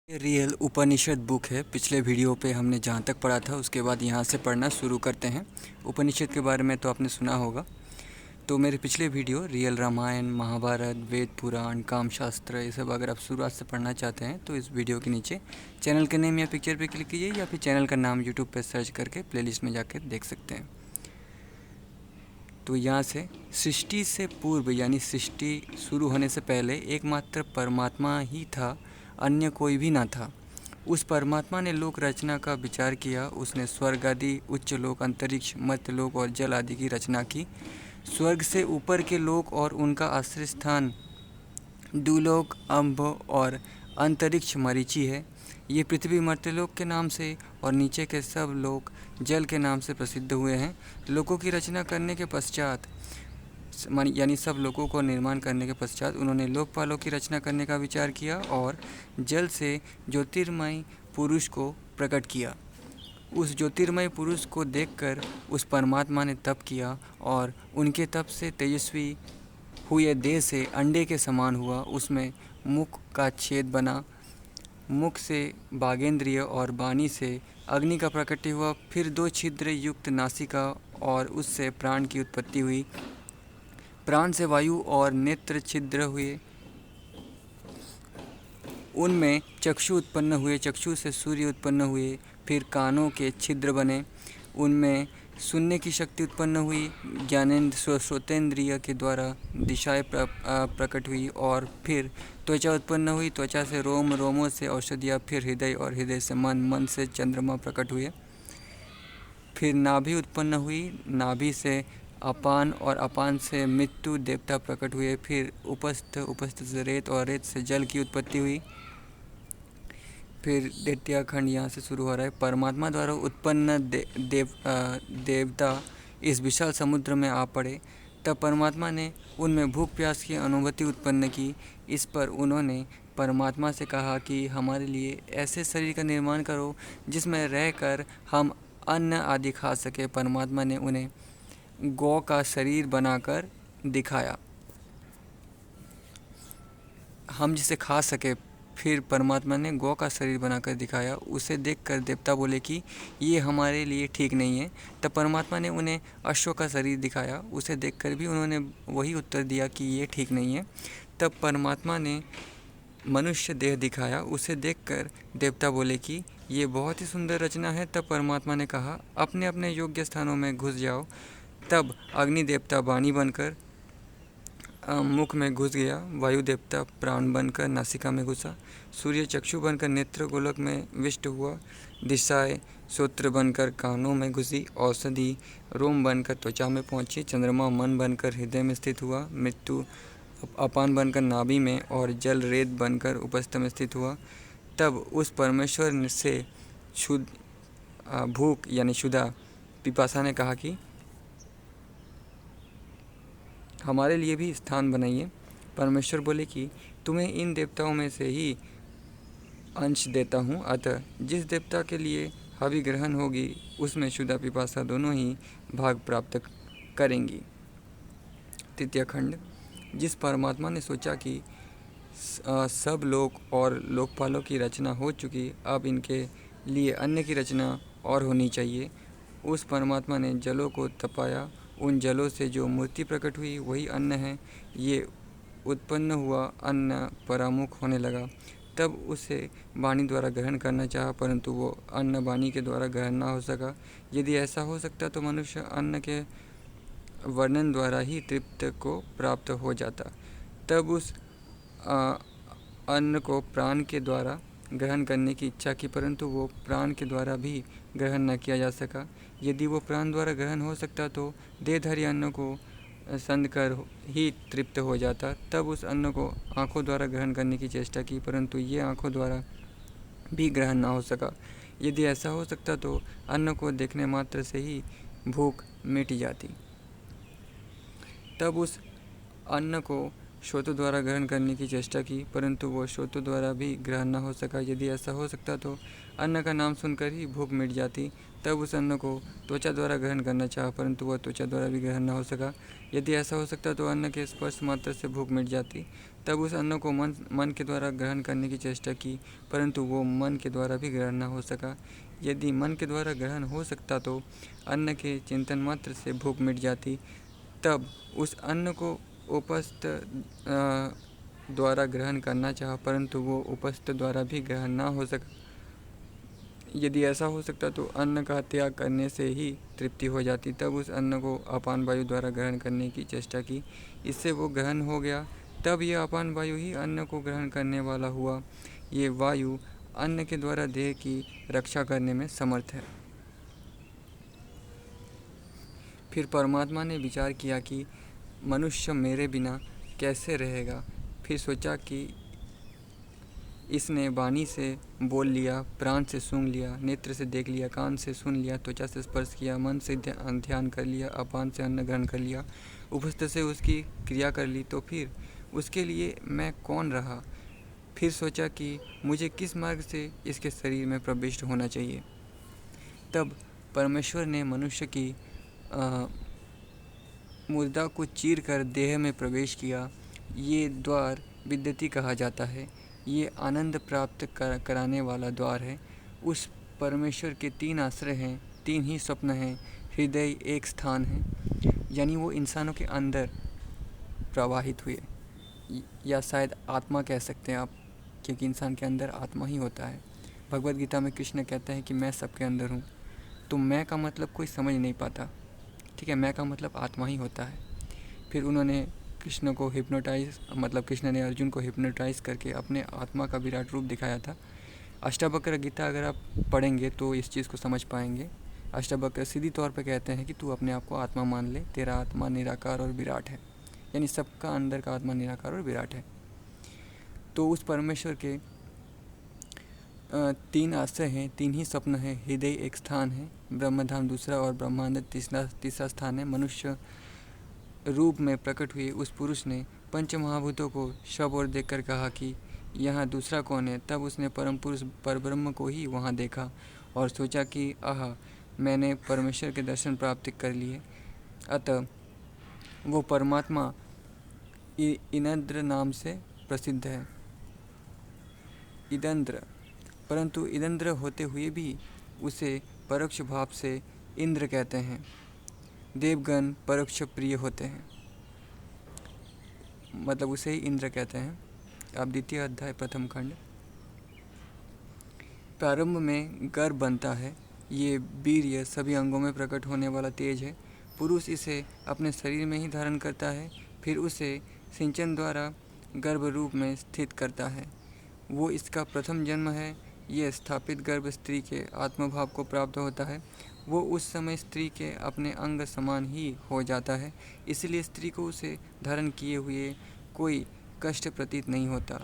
ये रियल उपनिषद बुक है। पिछले वीडियो पे हमने जहाँ तक पढ़ा था उसके बाद यहाँ से पढ़ना शुरू करते हैं। उपनिषद के बारे में तो आपने सुना होगा। तो मेरे पिछले वीडियो रियल रामायण, महाभारत, वेद पुराण, कामशास्त्र, ये सब अगर आप शुरुआत से पढ़ना चाहते हैं तो इस वीडियो के नीचे चैनल के नेम या पिक्चर पे क्लिक कीजिए या फिर चैनल का नाम यूट्यूब पे सर्च करके प्लेलिस्ट में जाकर देख सकते हैं। तो यहाँ से सृष्टि से पूर्व यानी सृष्टि शुरू होने से पहले एकमात्र परमात्मा ही था, अन्य कोई भी ना था। उस परमात्मा ने लोक रचना का विचार किया। उसने स्वर्ग आदि, उच्च लोक, अंतरिक्ष, मर्त्य लोक और जल आदि की रचना की। स्वर्ग से ऊपर के लोक और उनका आश्रय स्थान दुलोक, अम्भ और अंतरिक्ष मरीचि है। ये पृथ्वी मर्त्यलोक के नाम से और नीचे के सब लोक जल के नाम से प्रसिद्ध हुए हैं। लोकों की रचना करने के पश्चात यानी सब लोगों को निर्माण करने के पश्चात उन्होंने लोकपालों की रचना करने का विचार किया और जल से ज्योतिर्मय पुरुष को प्रकट किया। उस ज्योतिर्मय पुरुष को देखकर उस परमात्मा ने तप किया और उनके तप से तेजस्वी हुए देह से अंडे के समान हुआ। उसमें मुख का छेद बना, मुख से बागेंद्रिय और वाणी से अग्नि का प्रकट हुआ। फिर 2 छिद्र युक्त नासिका और उससे प्राण की उत्पत्ति हुई। प्राण से वायु और नेत्र छिद्र हुए, उनमें चक्षु उत्पन्न हुए। चक्षु से सूर्य उत्पन्न हुए। फिर कानों के छिद्र बने, उनमें सुनने की शक्ति उत्पन्न हुई। ज्ञानेन्द्र श्रोतेंद्रिय के द्वारा दिशाएं प्रकट हुई और फिर त्वचा उत्पन्न हुई। त्वचा से रोम, रोमों से औषधियाँ, फिर हृदय और हृदय से मन, मन से चंद्रमा प्रकट हुए। फिर नाभि उत्पन्न हुई। नाभि से अपान और अपान से मृत्यु देवता प्रकट हुए। फिर उपस्थ, उपस्थ से रेत और रेत से जल की उत्पत्ति हुई। फिर द्वितीय खंड यहाँ से शुरू हो रहा है। परमात्मा द्वारा उत्पन्न देवता इस विशाल समुद्र में आ पड़े। तब परमात्मा ने उनमें भूख प्यास की अनुभूति उत्पन्न की। इस पर उन्होंने परमात्मा से कहा कि हमारे लिए ऐसे शरीर का निर्माण करो जिसमें रहकर हम अन्न आदि खा सके। परमात्मा ने उन्हें गौ का शरीर बनाकर दिखाया, हम जिसे खा सके। फिर परमात्मा ने गौ का शरीर बनाकर दिखाया। उसे देखकर देवता बोले कि ये हमारे लिए ठीक नहीं है। तब परमात्मा ने उन्हें अश्व का शरीर दिखाया। उसे देखकर भी उन्होंने वही उत्तर दिया कि ये ठीक नहीं है। तब परमात्मा ने मनुष्य देह दिखाया। उसे देखकर देवता बोले कि ये बहुत ही सुंदर रचना है। तब परमात्मा ने कहा, अपने अपने योग्य स्थानों में घुस जाओ। तब अग्नि देवता वाणी बनकर मुख में घुस गया। वायु देवता प्राण बनकर नासिका में घुसा। सूर्य चक्षु बनकर नेत्र गोलक में विष्ट हुआ। दिशाएं सूत्र बनकर कानों में घुसी। औषधि रोम बनकर त्वचा में पहुंची। चंद्रमा मन बनकर हृदय में स्थित हुआ। मृत्यु अपान बनकर नाभि में और जल रेत बनकर उपस्थ में स्थित हुआ। तब उस परमेश्वर से शुद्ध भूख यानी शुदा पिपासा ने कहा कि हमारे लिए भी स्थान बनाइए। परमेश्वर बोले कि तुम्हें इन देवताओं में से ही अंश देता हूँ, अतः जिस देवता के लिए हवि ग्रहण होगी उसमें शुदा पिपासा दोनों ही भाग प्राप्त करेंगी। तृतीय खंड। जिस परमात्मा ने सोचा कि सब लोक और लोकपालों की रचना हो चुकी, अब इनके लिए अन्न की रचना और होनी चाहिए, उस परमात्मा ने जलों को तपाया। उन जलों से जो मूर्ति प्रकट हुई वही अन्न है। ये उत्पन्न हुआ अन्न परामुख होने लगा। तब उसे वाणी द्वारा ग्रहण करना चाहा, परंतु वो अन्न वाणी के द्वारा ग्रहण ना हो सका। यदि ऐसा हो सकता तो मनुष्य अन्न के वर्णन द्वारा ही तृप्त को प्राप्त हो जाता। तब उस अन्न को प्राण के द्वारा ग्रहण करने की इच्छा की, परंतु वो प्राण के द्वारा भी ग्रहण न किया जा सका। यदि वो प्राण द्वारा ग्रहण हो सकता तो देहधारी अन्न को संध कर ही तृप्त हो जाता। तब उस अन्न को आँखों द्वारा ग्रहण करने की चेष्टा की, परंतु ये आँखों द्वारा भी ग्रहण ना हो सका। यदि ऐसा हो सकता तो अन्न को देखने मात्र से ही भूख मिट जाती। तब उस अन्न को श्रोतों द्वारा ग्रहण करने की चेष्टा की, परंतु वो श्रोतों द्वारा भी ग्रहण न हो सका। यदि ऐसा हो सकता तो अन्न का नाम सुनकर ही भूख मिट जाती। तब उस अन्न को त्वचा द्वारा ग्रहण करना चाहा, परंतु वह त्वचा द्वारा भी ग्रहण न हो सका। यदि ऐसा हो सकता तो अन्न के स्पर्श मात्र से भूख मिट जाती। तब उस अन्न को मन के द्वारा ग्रहण करने की चेष्टा की, परंतु वो मन के द्वारा भी ग्रहण न हो सका। यदि मन के द्वारा ग्रहण हो सकता तो अन्न के चिंतन मात्र से भूख मिट जाती। तब उस अन्न को उपस्थ द्वारा ग्रहण करना चाहा, परंतु वो उपस्थ द्वारा भी ग्रहण ना हो सका। यदि ऐसा हो सकता तो अन्न का त्याग करने से ही तृप्ति हो जाती। तब उस अन्न को अपान वायु द्वारा ग्रहण करने की चेष्टा की, इससे वो ग्रहण हो गया। तब यह अपान वायु ही अन्न को ग्रहण करने वाला हुआ। ये वायु अन्न के द्वारा देह की रक्षा करने में समर्थ है। फिर परमात्मा ने विचार किया कि मनुष्य मेरे बिना कैसे रहेगा। फिर सोचा कि इसने वाणी से बोल लिया, प्राण से सूंघ लिया, नेत्र से देख लिया, कान से सुन लिया, त्वचा से स्पर्श किया, मन से ध्यान कर लिया, अपान से अन्न ग्रहण कर लिया, उपस्थ से उसकी क्रिया कर ली, तो फिर उसके लिए मैं कौन रहा। फिर सोचा कि मुझे किस मार्ग से इसके शरीर में प्रविष्ट होना चाहिए। तब परमेश्वर ने मनुष्य की मुर्दा को चीर कर देह में प्रवेश किया। ये द्वार विद्युति कहा जाता है। ये आनंद प्राप्त कराने वाला द्वार है। उस परमेश्वर के 3 आश्रय हैं, 3 ही स्वप्न हैं, हृदय एक स्थान है, यानी वो इंसानों के अंदर प्रवाहित हुए, या शायद आत्मा कह सकते हैं आप, क्योंकि इंसान के अंदर आत्मा ही होता है। भगवद गीता में कृष्ण कहते हैं कि मैं सबके अंदर हूँ। तो मैं का मतलब कोई समझ नहीं पाता, ठीक है, मैं का मतलब आत्मा ही होता है। फिर उन्होंने कृष्ण को कृष्ण ने अर्जुन को हिप्नोटाइज करके अपने आत्मा का विराट रूप दिखाया था। अष्टावक्र गीता अगर आप पढ़ेंगे तो इस चीज़ को समझ पाएंगे। अष्टावक्र सीधी तौर पर कहते हैं कि तू अपने आप को आत्मा मान ले, तेरा आत्मा निराकार और विराट है, यानी सबका अंदर का आत्मा निराकार और विराट है। तो उस परमेश्वर के 3 आश्रय हैं, 3 ही स्वप्न हैं, हृदय एक स्थान है, ब्रह्मधाम दूसरा और ब्रह्मांड तीसरा स्थान है। मनुष्य रूप में प्रकट हुए उस पुरुष ने पंच महाभूतों को सब ओर देखकर कहा कि यहाँ दूसरा कौन है। तब उसने परम पुरुष परब्रह्म को ही वहाँ देखा और सोचा कि आह, मैंने परमेश्वर के दर्शन प्राप्त कर लिए। अतः वो परमात्मा इनद्र नाम से प्रसिद्ध है। इदंद्र, परंतु इदंद्र होते हुए भी उसे परोक्ष भाव से इंद्र कहते हैं। देवगण परोक्ष प्रिय होते हैं, मतलब उसे ही इंद्र कहते हैं। आप 2 अध्याय 1 खंड। प्रारंभ में गर्भ बनता है। ये वीर्य सभी अंगों में प्रकट होने वाला तेज है। पुरुष इसे अपने शरीर में ही धारण करता है, फिर उसे सिंचन द्वारा गर्भ रूप में स्थित करता है। वो इसका प्रथम जन्म है। ये स्थापित गर्भ स्त्री के आत्मभाव को प्राप्त होता है। वो उस समय स्त्री के अपने अंग समान ही हो जाता है, इसलिए स्त्री को उसे धारण किए हुए कोई कष्ट प्रतीत नहीं होता।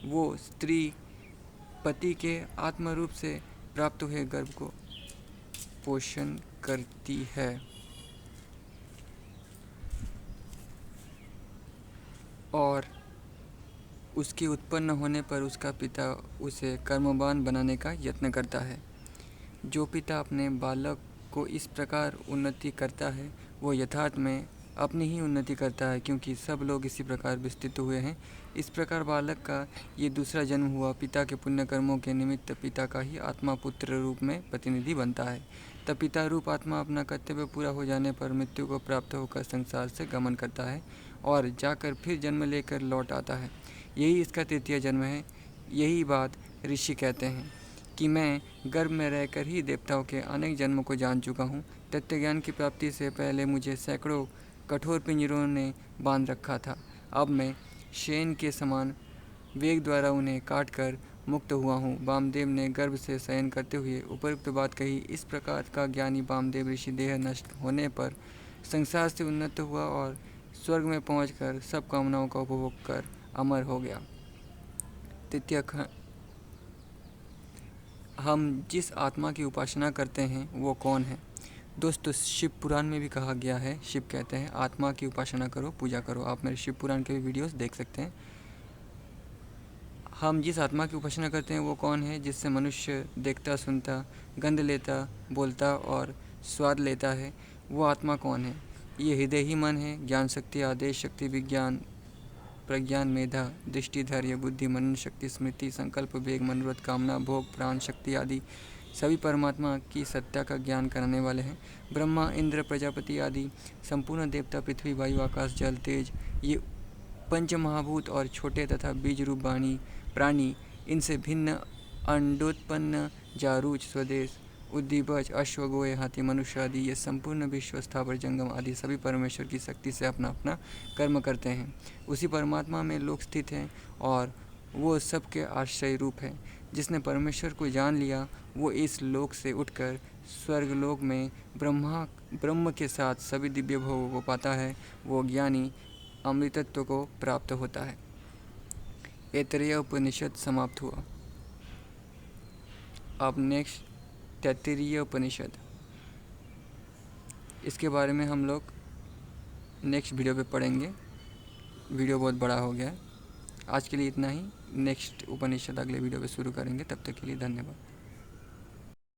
वो स्त्री पति के आत्मरूप से प्राप्त हुए गर्भ को पोषण करती है। और उसके उत्पन्न होने पर उसका पिता उसे कर्मवान बनाने का यत्न करता है। जो पिता अपने बालक को इस प्रकार उन्नति करता है, वो यथार्थ में अपनी ही उन्नति करता है, क्योंकि सब लोग इसी प्रकार विस्तृत हुए हैं। इस प्रकार बालक का ये दूसरा जन्म हुआ। पिता के पुण्य कर्मों के निमित्त पिता का ही आत्मा पुत्र रूप में प्रतिनिधि बनता है। तब पिता रूप आत्मा अपना कर्तव्य पूरा हो जाने पर मृत्यु को प्राप्त होकर संसार से गमन करता है और जाकर फिर जन्म लेकर लौट आता है। यही इसका 3य जन्म है। यही बात ऋषि कहते हैं कि मैं गर्भ में रहकर ही देवताओं के अनेक जन्मों को जान चुका हूँ। तत्व ज्ञान की प्राप्ति से पहले मुझे सैकड़ों कठोर पिंजरों ने बांध रखा था। अब मैं शेन के समान वेग द्वारा उन्हें काट कर मुक्त हुआ हूँ। वामदेव ने गर्भ से शयन करते हुए उपयुक्त बात कही। इस प्रकार का ज्ञानी वामदेव ऋषि देह नष्ट होने पर संसार से उन्नत हुआ और स्वर्ग में पहुंचकर सब कामनाओं का उपभोग कर अमर हो गया। 3 खंड। हम जिस आत्मा की उपासना करते हैं वो कौन है? दोस्तों शिव पुराण में भी कहा गया है, शिव कहते हैं आत्मा की उपासना करो, पूजा करो। आप मेरे शिव पुराण के भी वीडियोस देख सकते हैं। हम जिस आत्मा की उपासना करते हैं वो कौन है? जिससे मनुष्य देखता, सुनता, गंध लेता, बोलता और स्वाद लेता है, वो आत्मा कौन है? ये हृदय ही मन है। ज्ञान शक्ति, आदेश शक्ति, विज्ञान, प्रज्ञान, मेधा, दृष्टि, धैर्य, बुद्धि, मनन शक्ति, स्मृति, संकल्प, वेग, मनोरथ, कामना, भोग, प्राण शक्ति आदि सभी परमात्मा की सत्ता का ज्ञान कराने वाले हैं। ब्रह्मा, इंद्र, प्रजापति आदि संपूर्ण देवता, पृथ्वी, वायु, आकाश, जल, तेज, ये पंच महाभूत और छोटे तथा बीज रूप प्राणी, इनसे भिन्न अंडोत्पन्न, जारूच, स्वदेश, उद्दीपज, अश्व, गोए, हाथी, मनुष्य आदि ये संपूर्ण विश्व, स्थावर, जंगम आदि सभी परमेश्वर की शक्ति से अपना अपना कर्म करते हैं। उसी परमात्मा में लोग स्थित हैं और वो सबके आश्रय रूप है। जिसने परमेश्वर को जान लिया वो इस लोक से उठकर स्वर्गलोक में ब्रह्म के साथ सभी दिव्य भोगों को पाता है। वो ज्ञानी अमृतत्व को प्राप्त होता है। ऐतरेय उपनिषद समाप्त हुआ। अब नेक्स्ट तैत्तिरीय उपनिषद, इसके बारे में हम लोग नेक्स्ट वीडियो पे पढ़ेंगे। वीडियो बहुत बड़ा हो गया है। आज के लिए इतना ही। नेक्स्ट उपनिषद अगले वीडियो पे शुरू करेंगे। तब तक के लिए धन्यवाद।